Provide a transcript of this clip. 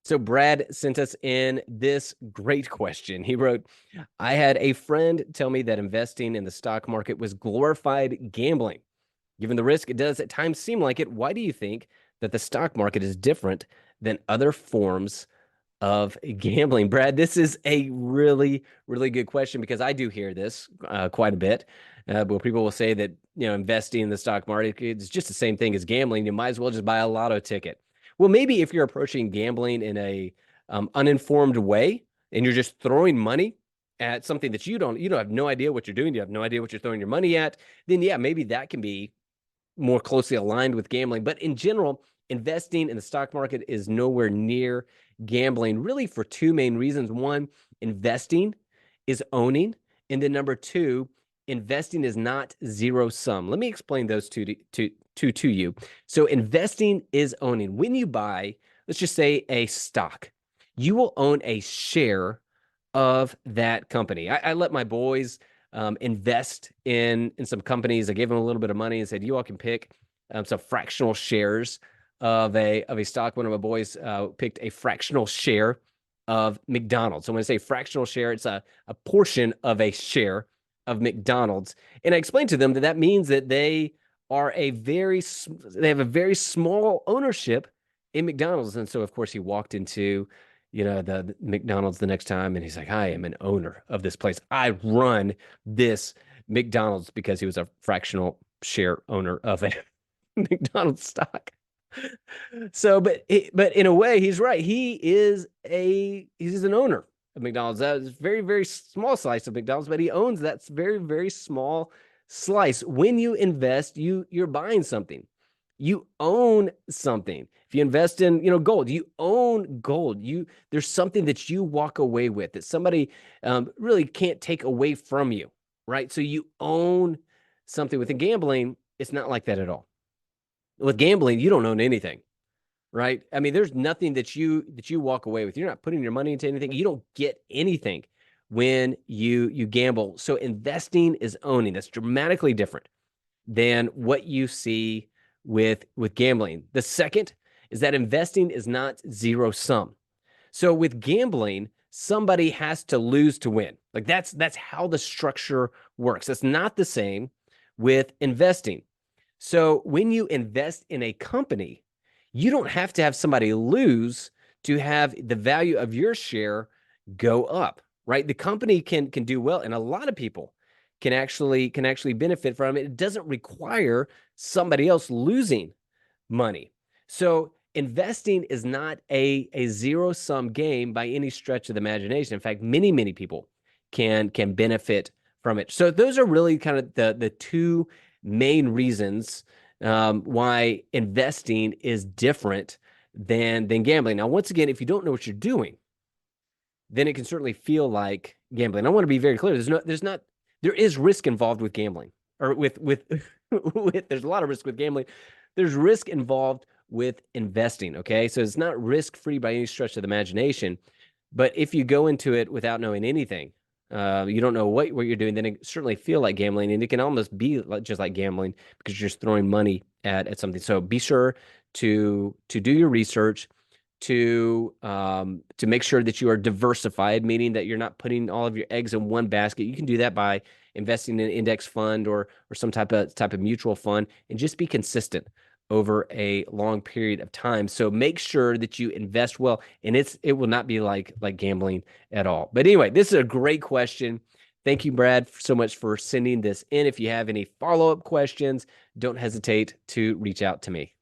So Brad sent us in this great question. He wrote, I had a friend tell me that investing in the stock market was glorified gambling. Given the risk it does at times seem like it, why do you think that the stock market is different than other forms of gambling? Brad, this is a really, really good question because I do hear this quite a bit. Where people will say that, investing in the stock market is just the same thing as gambling. You might as well just buy a lotto ticket. Well, maybe if you're approaching gambling in a uninformed way and you're just throwing money at something that you don't have no idea what you're doing, you have no idea what you're throwing your money at, then yeah, maybe that can be more closely aligned with gambling. But in general, investing in the stock market is nowhere near gambling, really for two main reasons. One, investing is owning. And then number two, investing is not zero sum. Let me explain those to you. So investing is owning. When you buy, let's just say a stock, you will own a share of that company. I let my boys invest in some companies. I gave them a little bit of money and said, you all can pick some fractional shares of a stock. One of my boys picked a fractional share of McDonald's. So when I say fractional share, it's a portion of a share of McDonald's. And I explained to them that that means that they have a very small ownership in McDonald's. And so, of course, he walked into the McDonald's the next time, and he's like, I am an owner of this place. I run this McDonald's, because he was a fractional share owner of a McDonald's stock. So, but in a way, he's right. He's an owner of McDonald's. That's a very, very small slice of McDonald's, but he owns that very, very small slice. When you invest, you're buying something. You own something. If you invest in, gold, you own gold. There's something that you walk away with that somebody really can't take away from you, right? So you own something. With gambling, it's not like that at all. With gambling, you don't own anything, right? I mean, there's nothing that you walk away with. You're not putting your money into anything. You don't get anything when you gamble. So investing is owning. That's dramatically different than what you see with gambling. The second is that investing is not zero sum. So with gambling, somebody has to lose to win. Like that's how the structure works. It's not the same with investing. So when you invest in a company, you don't have to have somebody lose to have the value of your share go up, right? The company can do well, and a lot of people can actually benefit from it. It doesn't require somebody else losing money. So investing is not a zero-sum game by any stretch of the imagination. In fact, many people can benefit from it. So those are really kind of the two main reasons why investing is different than gambling. Now, once again, if you don't know what you're doing, then it can certainly feel like gambling. I want to be very clear. There is risk involved with gambling, or with there's a lot of risk with gambling. There's risk involved with investing. Okay. So it's not risk free by any stretch of the imagination. But if you go into it without knowing anything, you don't know what you're doing, then it certainly feel like gambling, and it can almost be just like gambling because you're just throwing money at something. So be sure to do your research, to make sure that you are diversified, meaning that you're not putting all of your eggs in one basket. You can do that by investing in an index fund or some type of mutual fund, and just be consistent over a long period of time. So make sure that you invest well, and it will not be like gambling at all. But anyway, this is a great question. Thank you, Brad, so much for sending this in. If you have any follow-up questions, don't hesitate to reach out to me.